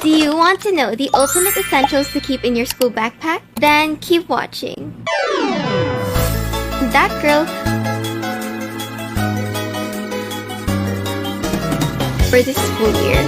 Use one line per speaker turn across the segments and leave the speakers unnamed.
Do you want to know the ultimate essentials to keep in your school backpack? Then keep watching. That girl for this school year.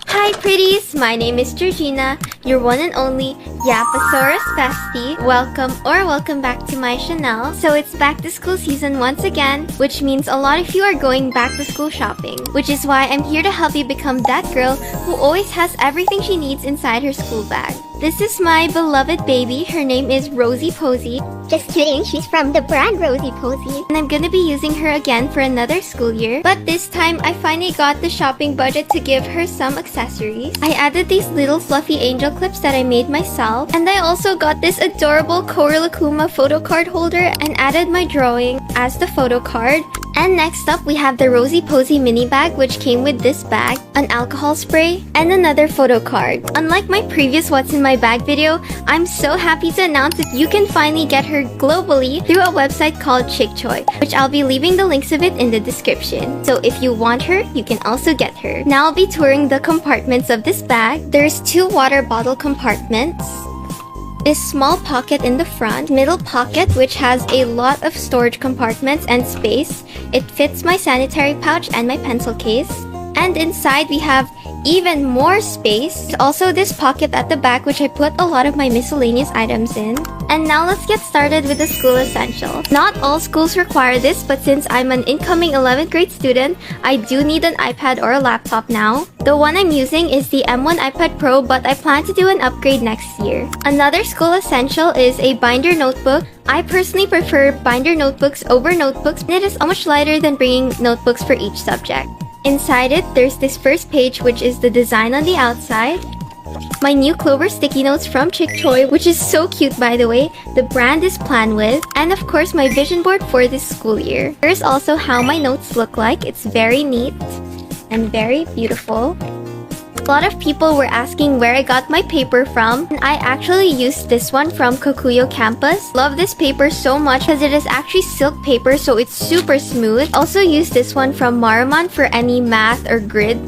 Hi pretties! My name is Georgina, your one and only Yapasaurus bestie. Welcome back to my channel. So it's back to school season once again, which means a lot of you are going back to school shopping. Which is why I'm here to help you become that girl who always has everything she needs inside her school bag. This is my beloved baby. Her name is Rosie Posey.
Just kidding, she's from the brand Rosie Posey.
And I'm gonna be using her again for another school year. But this time, I finally got the shopping budget to give her some accessories. I added these little fluffy angel clips that I made myself. And I also got this adorable қ ωnαt'ձ photo card holder and added my drawing as the photo card. And next up, we have the Rosie Posey mini bag, which came with this bag, an alcohol spray, and another photo card. Unlike my previous What's in My Bag video, I'm so happy to announce that you can finally get her globally through a website called ç7, which I'll be leaving the links of it in the description. So if you want her, you can also get her. Now I'll be touring the compartments of this bag. There's 2 water bottle compartments, this small pocket in the front, middle pocket which has a lot of storage compartments and space. It fits my sanitary pouch and my pencil case. And inside we have even more space. Also this pocket at the back which I put a lot of my miscellaneous items in. And now let's get started with the school essentials. Not all schools require this, but since I'm an incoming 11th grade student, I do need an iPad or a laptop now. The one I'm using is the M1 iPad Pro, but I plan to do an upgrade next year. Another school essential is a binder notebook. I personally prefer binder notebooks over notebooks. It is much lighter than bringing notebooks for each subject. Inside it, there's this first page which is the design on the outside. My new Clover sticky notes from ç7, which is so cute by the way. The brand is Plan With. And of course my vision board for this school year. Here's also how my notes look like. It's very neat and very beautiful. A lot of people were asking where I got my paper from, and I actually used this one from Kokuyo campus. Love this paper so much because it is actually silk paper, so it's super smooth. Also used this one from Maruman for any math or grid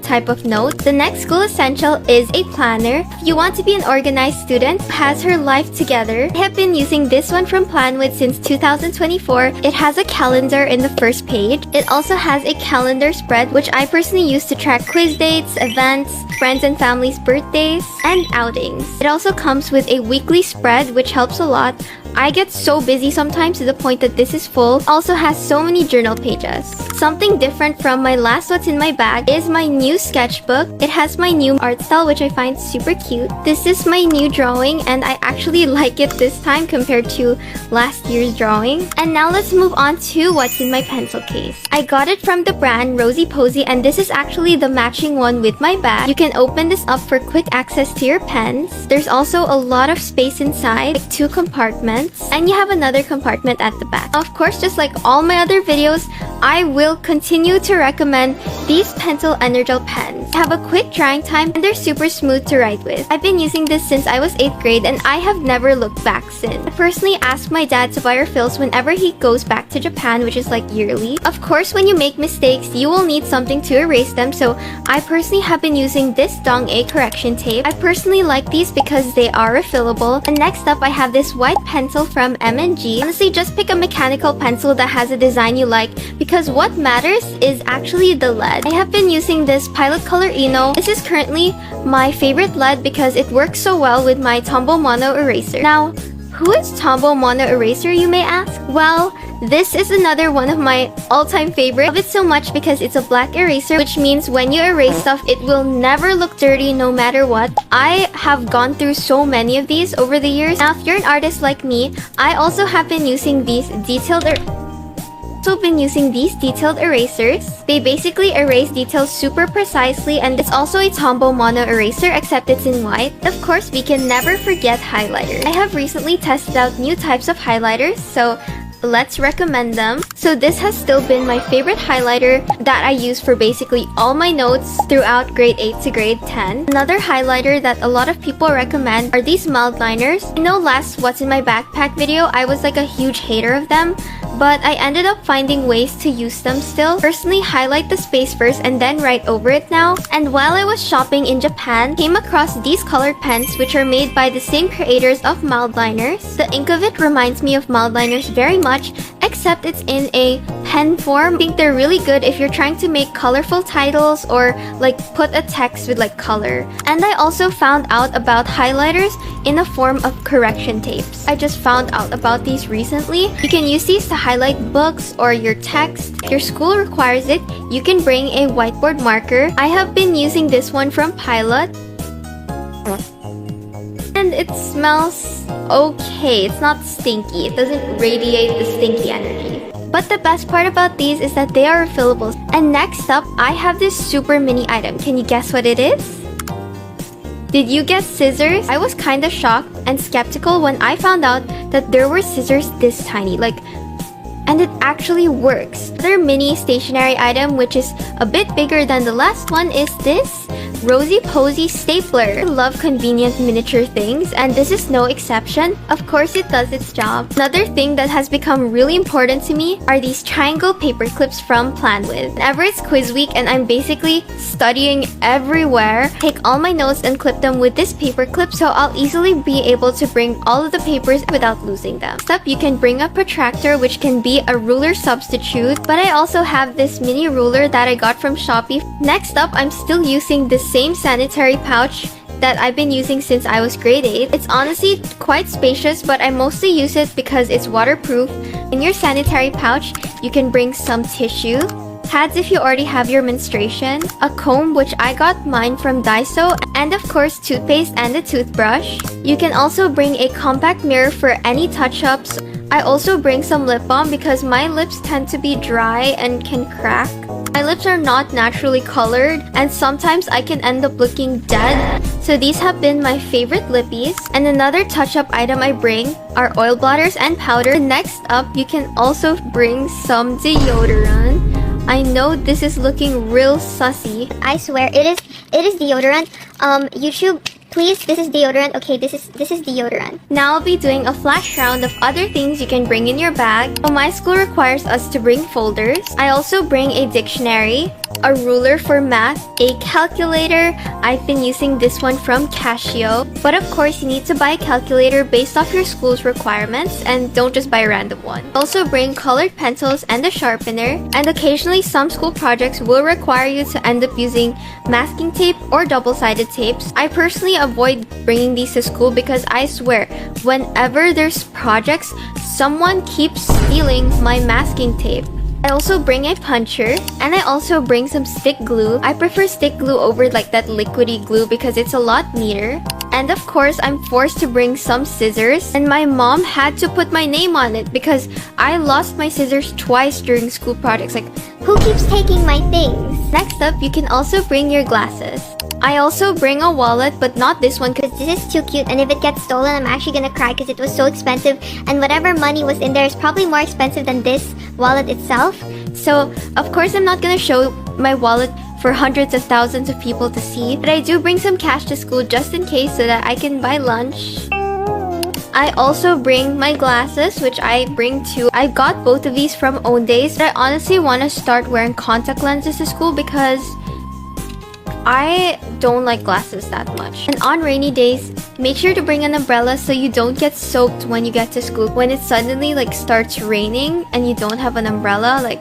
type of note. The next school essential is a planner. If you want to be an organized student who has her life together, I have been using this one from Plan With since 2024. It has a calendar in the first page. It also has a calendar spread, which I personally use to track quiz dates, events, friends and family's birthdays, and outings. It also comes with a weekly spread, which helps a lot. I get so busy sometimes to the point that this is full. Also has so many journal pages. Something different from my last What's in My Bag is my new sketchbook. It has my new art style, which I find super cute. This is my new drawing, and I actually like it this time compared to last year's drawing. And now let's move on to What's in My pencil case. I got it from the brand Rosie Posey, and this is actually the matching one with my bag. You can open this up for quick access to your pens. There's also a lot of space inside, like 2 compartments. And you have another compartment at the back. Of course, just like all my other videos, I will continue to recommend these pencil energel pens. They have a quick drying time and they're super smooth to write with. I've been using this since I was 8th grade and I have never looked back since. I personally ask my dad to buy refills whenever he goes back to Japan, which is like yearly. Of course, when you make mistakes, you will need something to erase them, so I personally have been using this Dong-A correction tape. I personally like these because they are refillable. And next up, I have this white pencil from M&G. Honestly, just pick a mechanical pencil that has a design you like because what matters is actually the lead. I have been using this Pilot Color Eno. This is currently my favorite lead because it works so well with my Tombow Mono eraser. Now, who is Tombow Mono eraser, you may ask? Well, this is another one of my all-time favorites. I love it so much because it's a black eraser, which means when you erase stuff, it will never look dirty no matter what. I have gone through so many of these over the years. Now, if you're an artist like me, I also have been using these detailed erasers. They basically erase details super precisely, and it's also a Tombow Mono eraser except it's in white. Of course, we can never forget highlighters. I have recently tested out new types of highlighters, so let's recommend them. So this has still been my favorite highlighter that I use for basically all my notes throughout grade 8 to grade 10. Another highlighter that a lot of people recommend are these mild liners. I know last What's in My Backpack video, I was like a huge hater of them, but I ended up finding ways to use them still. Personally, highlight the space first and then write over it now. And while I was shopping in Japan, came across these colored pens which are made by the same creators of mild liners. The ink of it reminds me of mild liners very much, except it's in a pen form. I think they're really good if you're trying to make colorful titles or like put a text with like color. And I also found out about highlighters in a form of correction tapes. I just found out about these recently. You can use these to highlight books or your text. If your school requires it, you can bring a whiteboard marker. I have been using this one from Pilot. And it smells okay. It's not stinky. It doesn't radiate the stinky energy. But the best part about these is that they are refillables. And next up, I have this super mini item. Can you guess what it is? Did you guess scissors? I was kind of shocked and skeptical when I found out that there were scissors this tiny. And it actually works. Another mini stationery item which is a bit bigger than the last one is this Rosy Posy stapler. I love convenient miniature things and this is no exception. Of course it does its job. Another thing that has become really important to me are these triangle paper clips from Plan With. Whenever it's quiz week and I'm basically studying everywhere, take all my notes and clip them with this paper clip so I'll easily be able to bring all of the papers without losing them. Next up, you can bring a protractor which can be a ruler substitute, but I also have this mini ruler that I got from Shopee. Next up, I'm still using the same sanitary pouch that I've been using since I was grade 8. It's honestly quite spacious, but I mostly use it because it's waterproof. In your sanitary pouch, you can bring some tissue, pads if you already have your menstruation, a comb which I got mine from Daiso, and of course toothpaste and a toothbrush. You can also bring a compact mirror for any touch-ups. I also bring some lip balm because my lips tend to be dry and can crack. My lips are not naturally colored and sometimes I can end up looking dead. So these have been my favorite lippies. And another touch-up item I bring are oil blotters and powder. Next up, you can also bring some deodorant. I know this is looking real sussy.
I swear it is deodorant. YouTube, please, this is deodorant. Okay, this is deodorant.
Now I'll be doing a flash round of other things you can bring in your bag. So my school requires us to bring folders. I also bring a dictionary, a ruler for math, a calculator. I've been using this one from Casio. But of course, you need to buy a calculator based off your school's requirements and don't just buy a random one. Also bring colored pencils and a sharpener. And occasionally, some school projects will require you to end up using masking tape or double-sided tapes. I personally avoid bringing these to school because I swear, whenever there's projects, someone keeps stealing my masking tape. I also bring a puncher and I also bring some stick glue. I prefer stick glue over like that liquidy glue because it's a lot neater. And of course, I'm forced to bring some scissors. And my mom had to put my name on it because I lost my scissors twice during school projects. Like,
Who keeps taking my things?
next up, you can also bring your glasses. I also bring a wallet, but not this one because
This is too cute, and if it gets stolen, I'm actually gonna cry because it was so expensive, and whatever money was in there is probably more expensive than this wallet itself.
so of course I'm not gonna show my wallet for hundreds of thousands of people to see, but I do bring some cash to school just in case so that I can buy lunch. I also bring my glasses, which I bring too. I got both of these from Owndays, but I honestly want to start wearing contact lenses to school because I don't like glasses that much. And on rainy days, make sure to bring an umbrella so you don't get soaked when you get to school. When it suddenly like starts raining and you don't have an umbrella, like,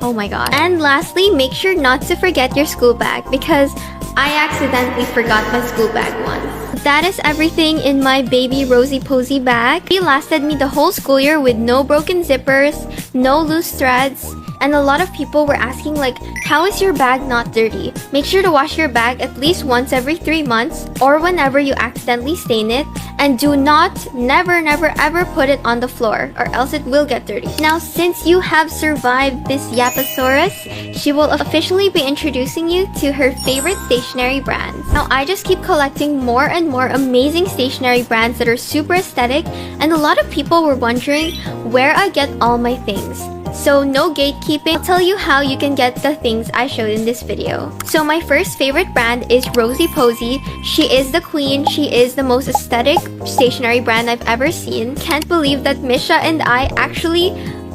oh my god. And lastly, make sure not to forget your school bag because I accidentally forgot my school bag once. That is everything in my baby Rosy Posy bag. It lasted me the whole school year with no broken zippers, no loose threads, and a lot of people were asking like, how is your bag not dirty? Make sure to wash your bag at least once every 3 months or whenever you accidentally stain it, and do not, never ever put it on the floor or else it will get dirty. Now, since you have survived this Yapasaurus, she will officially be introducing you to her favorite stationery brands. Now, I just keep collecting more and more amazing stationery brands that are super aesthetic, and a lot of people were wondering where I get all my things. so no gatekeeping. I'll tell you how you can get the things I showed in this video. So my first favorite brand is Rosie Posy. She is the queen. She is the most aesthetic stationery brand I've ever seen. Can't believe that Misha and I actually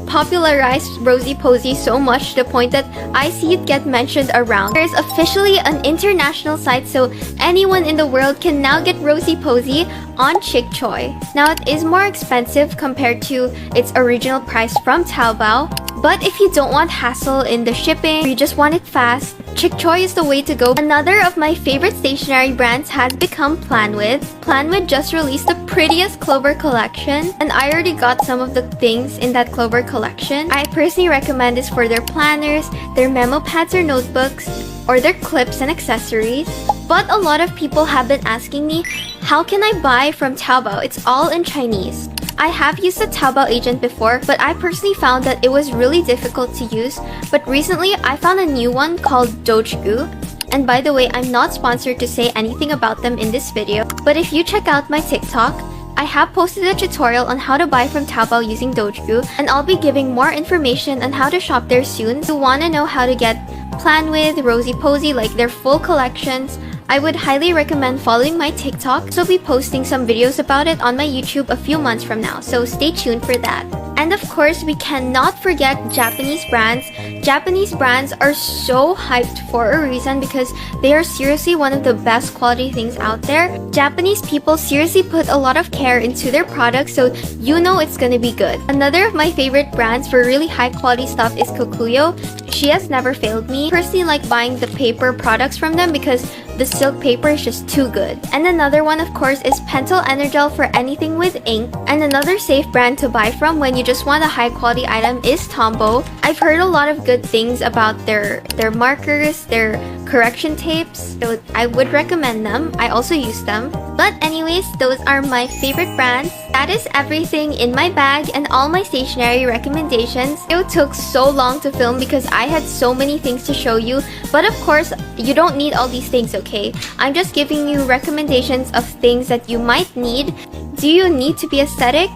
popularized Rosie Posy so much to the point that I see it get mentioned around. There's officially an international site, so anyone in the world can now get Rosie Posy on Chick Choi. Now it is more expensive compared to its original price from Taobao, but if you don't want hassle in the shipping or you just want it fast, Chick Choi is the way to go. Another of my favorite stationery brands has become Plan With. Plan With just released the prettiest Clover collection, and I already got some of the things in that Clover collection. I personally recommend this for their planners, their memo pads or notebooks, or their clips and accessories. But a lot of people have been asking me, how can I buy from Taobao? It's all in Chinese. I have used a Taobao agent before, but I personally found that it was really difficult to use. But recently, I found a new one called Dojgu. And by the way, I'm not sponsored to say anything about them in this video, but if you check out my TikTok, I have posted a tutorial on how to buy from Taobao using Dojgu, and I'll be giving more information on how to shop there soon. If you want to know how to get Plan With, Rosie Posy, like their full collections, I would highly recommend following my TikTok. So I'll be posting some videos about it on my YouTube a few months from now, so stay tuned for that. And of course, we cannot forget Japanese brands. Japanese brands are so hyped for a reason because they are seriously one of the best quality things out there. Japanese people seriously put a lot of care into their products, so you know it's gonna be good. Another of my favorite brands for really high quality stuff is Kokuyo. She has never failed me. I personally like buying the paper products from them because the silk paper is just too good. And another one, of course, is Pentel Energel for anything with ink. And another safe brand to buy from when you just want a high quality item is Tombow. I've heard a lot of good things about their markers, their correction tapes, so I would recommend them. I also use them. But anyways, those are my favorite brands. That is everything in my bag and all my stationery recommendations. It took so long to film because I had so many things to show you, but of course, you don't need all these things, okay? I'm just giving you recommendations of things that you might need. Do you need to be aesthetic?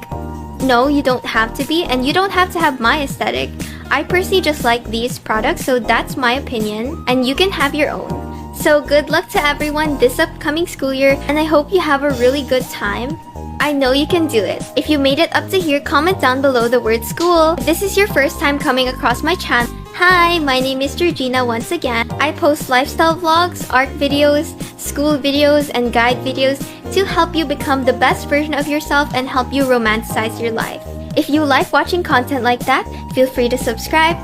No, you don't have to be, and you don't have to have my aesthetic. I personally just like these products, so that's my opinion, and you can have your own. So good luck to everyone this upcoming school year, and I hope you have a really good time. I know you can do it. If you made it up to here, comment down below the word school. If this is your first time coming across my channel, hi, my name is Georgina once again. I post lifestyle vlogs, art videos, school videos, and guide videos to help you become the best version of yourself and help you romanticize your life. If you like watching content like that, feel free to subscribe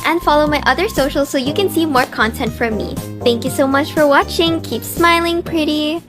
and follow my other socials so you can see more content from me. Thank you so much for watching. Keep smiling, pretty.